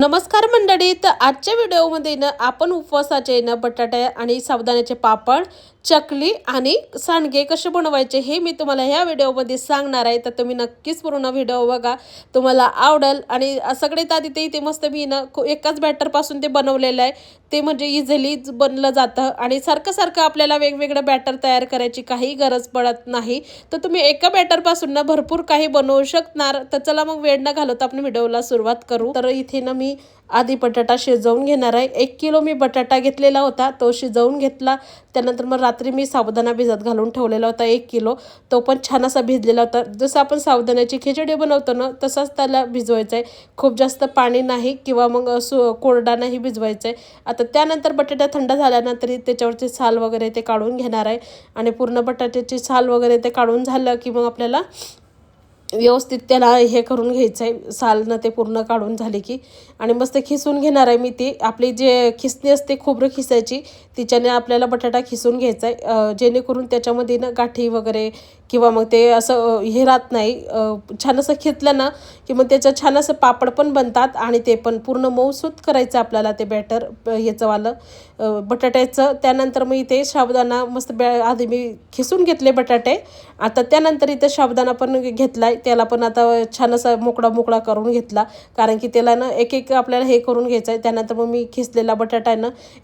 नमस्कार मंडळी. तर आजच्या व्हिडिओमध्ये आपण उपवासाचे बटाटे आणि साबुदाण्याचे पापड, चकली आणि सांडगे कसे बनवायचे हे मी तुम्हाला ह्या व्हिडिओमध्ये सांगणार आहे. तर तुम्ही नक्कीच पूर्ण व्हिडिओ बघा, तुम्हाला आवडेल. आणि सगळ्यात आधी ते इथे मस्त मी एकाच बॅटरपासून ते बनवलेलं आहे. ते म्हणजे इझिली बनलं जातं आणि सारखं सारखं आपल्याला वेगवेगळं बॅटर तयार करायची काही गरज पडत नाही. तर तुम्ही एका बॅटरपासून भरपूर काही बनवू शकणार. तर चला मग वेळ न घालवता आपण व्हिडिओला सुरुवात करू. तर इथे मी आधी बटाटा शिजवून घेणार आहे. 1 किलो मी बटाटा घेतलेला होता, तो शिजवून घेतला. त्यानंतर मग रात्री मी साबुदाणा भिजत घालून ठेवलेला होता 1 किलो. तो पण छान असा भिजलेला होता. जसं आपण साबुदाण्याची खिचडी बनवतो ना, तसंच त्याला भिजवायचं आहे. खूप जास्त पाणी नाही किंवा मग कोरडा नाही भिजवायचं आहे. आता त्यानंतर बटाटा थंड झाल्यानंतर त्याच्यावरची साल वगैरे ते काढून घेणार आहे. आणि पूर्ण बटाट्याची साल वगैरे ते काढून झालं की मग आपल्याला व्यवस्थित त्याला हे करून घ्यायचं आहे. सालनं ते पूर्ण काढून झाले की आणि मस्त खिसून घेणार आहे मी. ती आपली जे खिसणी असते खोबरं खिसायची, तिच्याने आपल्याला बटाटा खिसून घ्यायचा आहे, जेणेकरून त्याच्यामध्ये गाठी वगैरे किंवा मग ते असं हे राहत नाही. छान असं खिचलं ना की मग त्याचं छान असं पापड पण बनतात आणि ते पण पूर्ण मऊसूत करायचं आपल्याला ते बॅटर ह्याचंवालं बटाट्याचं. त्यानंतर मग इथे साबुदाणा मस्त आधी मी खिसून घेतले बटाटे. आता त्यानंतर इथे साबुदाणा पण घेतलाय, त्याला पण आता छान असा मोकळा मोकळा करून घेतला, कारण की त्याला एक एक आपल्याला हे करून घ्यायचं आहे. त्यानंतर मग मी खिसलेला बटाटा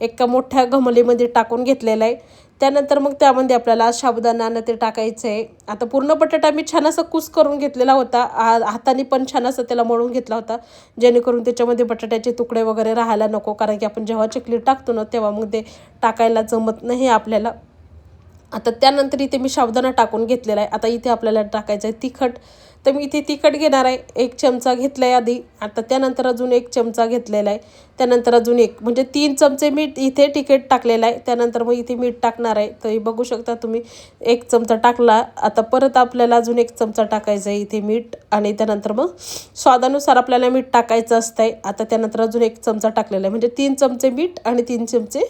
एका मोठ्या घमलीमध्ये टाकून घेतलेला आहे. त्यानंतर मग त्यामध्ये आपल्याला साबुदाणा ते टाकायचं आहे. आता पूर्ण बटाटा मी छान असा कुस करून घेतलेला होता, हाताने पण छान असं त्याला मळून घेतला होता, जेणेकरून त्याच्यामध्ये बटाट्याचे तुकडे वगैरे राहायला नको, कारण की आपण जेव्हा चकली टाकतो ना तेव्हा मग ते टाकायला जमत नाही आपल्याला. आता त्यानंतर इथे मी साबुदाणा टाकून घेतलेला आहे. आता इथे आपल्याला टाकायचं आहे तिखट. तर मी इथे तिखट घेणार आहे, 1 चमचा घेतला आहे आधी. आता त्यानंतर अजून 1 चमचा घेतलेला आहे. त्यानंतर अजून 1 म्हणजे 3 चमचे मीठ इथे तिखट टाकलेलं आहे. त्यानंतर मग इथे मीठ टाकणार आहे. तर बघू शकता तुम्ही 1 चमचा टाकला. आता परत आपल्याला अजून 1 चमचा टाकायचं आहे इथे मीठ. आणि त्यानंतर मग स्वादानुसार आपल्याला मीठ टाकायचं असतंय. आता त्यानंतर अजून 1 चमचा टाकलेला आहे, म्हणजे 3 चमचे मीठ आणि 3 चमचे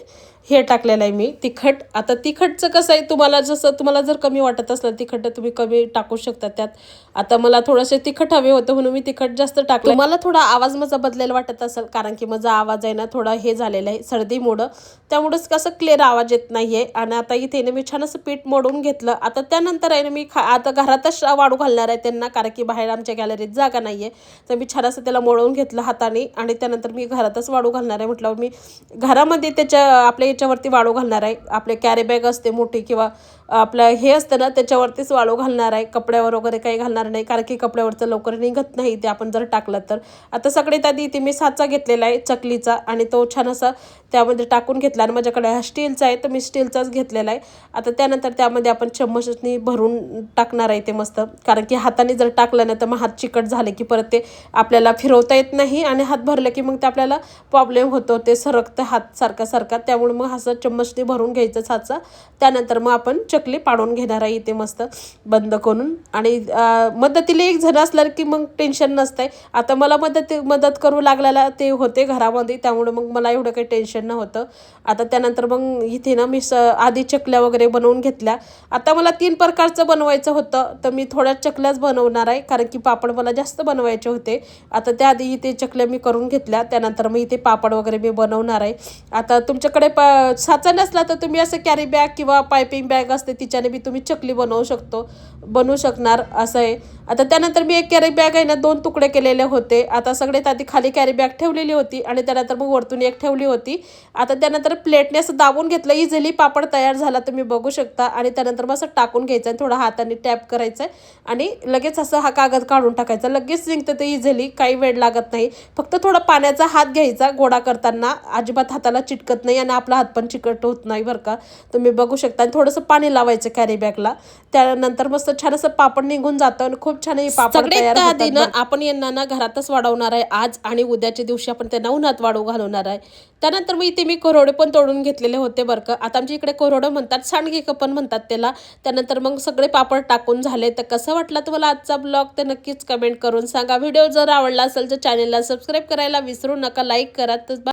हे टाकलेलं आहे मी तिखट. आता तिखटचं कसं आहे, तुम्हाला जर कमी वाटत असलं तिखट तर तुम्ही कमी टाकू शकता त्यात. आता मला थोडंसं तिखट हवे होतं म्हणून मी तिखट जास्त टाकलं. तुम्हाला थोडा आवाज माझा बदलेला वाटत असेल, कारण की माझा आवाज आहे थोडा हे झालेला आहे सर्दीमुळं, त्यामुळेच कसं क्लिअर आवाज येत नाही आहे. आणि आता इथे मी छान असं पीठ मोडून घेतलं. आता त्यानंतर मी आता घरातच वाळू घालणार आहे त्यांना, कारण की बाहेर आमच्या गॅलरीत जागा नाही आहे. तर मी छान असं त्याला मोडून घेतलं हाताने आणि त्यानंतर मी घरातच वाळू घालणार आहे. म्हटलं मी घरामध्ये आपल्या याच्यावरती वाळू घालणार आहे. आपले कॅरी बॅग असते मोठी किंवा आपलं हे असतं ना, त्याच्यावरतीच वाळू घालणार आहे. कपड्यावर वगैरे काही घालणार नाही, कारण की कपड्यावरचं लवकर निघत नाही ते आपण जर टाकलं तर. आता सगळ्यात आधी इथे मी साचा घेतलेला आहे चकलीचा आणि तो छान असा त्यामध्ये टाकून घेतला. आणि माझ्याकडे हा स्टीलचा आहे, तर मी स्टीलचाच घेतलेला आहे. आता त्यानंतर त्यामध्ये आपण चम्मचनी भरून टाकणार आहे ते मस्त, कारण की हाताने जर टाकलं ना तर मग हात चिकट झाले की परत ते आपल्याला फिरवता येत नाही आणि हात भरले की मग ते आपल्याला प्रॉब्लेम होतो, ते सरकतं हात सारखा. त्यामुळे मग असं चम्मचने भरून घ्यायचं साचा. त्यानंतर मग आपण चकली पाडून घेणार आहे इथे मस्त बंद करून. आणि मदतीला एक जण असलं की मग टेन्शन नसतंय. आता मला मदत करू लागलेला ते होते घरामध्ये, त्यामुळे मग मला एवढं काही टेन्शन नव्हतं. आता त्यानंतर मग इथे मी आधी चकल्या वगैरे बनवून घेतल्या. आता मला 3 प्रकारचं बनवायचं होतं, तर मी थोड्या चकल्याच बनवणार आहे, कारण की पापड मला जास्त बनवायचे होते. आता त्याआधी इथे चकल्या मी करून घेतल्या. त्यानंतर मग इथे पापड वगैरे मी बनवणार आहे. आता तुमच्याकडे साचा नसला तर तुम्ही असं कॅरी बॅग किंवा पायपिंग बॅग असते तिच्याने बी तुम्ही चकली बनवू शकणार असं आहे. आता त्यानंतर मी एक कॅरी बॅग आहे 2 तुकडे केलेले होते. आता सगळ्यात आधी खाली कॅरी बॅग ठेवलेली होती आणि त्यानंतर मग वरतून एक ठेवली होती. आता त्यानंतर प्लेटने असं दाबून घेतलं, इझिली पापड तयार झाला तुम्ही बघू शकता. आणि त्यानंतर मग असं टाकून घ्यायचं आणि थोडा हाताने टॅप करायचं आणि लगेच असं हा कागद काढून टाकायचा. लगेच निघतं ते इझिली, काही वेळ लागत नाही. फक्त थोडा पाण्याचा हात घ्यायचा गोळा करताना, अजिबात हाताला चिटकत नाही आणि आपला हात पण चिकट होत नाही बरं का, तुम्ही बघू शकता. आणि थोडंसं पाणी लावायचं कॅरी बॅगला. त्यानंतर मस्त छान असं पापड निघून जातं आणि खूप छान हे पापड तयार होतात. आपण यांना घरातच वाढवणार आहे आज, आणि उद्याच्या दिवशी आपण त्यांना उन्हात वाळू घालवणार आहे. त्यानंतर मग इथे मी कोरडे पण तोडून घेतलेले होते बरं का. आता आमच्या इकडे कोरडं म्हणतात, सांडगे पण म्हणतात त्याला. त्यानंतर मग सगळे पापड टाकून झाले. तर कसं वाटला तुम्हाला आजचा ब्लॉग ते नक्कीच कमेंट करून सांगा. व्हिडिओ जर आवडला असेल तर चॅनलला सबस्क्राईब करायला विसरू नका, लाईक करा. तर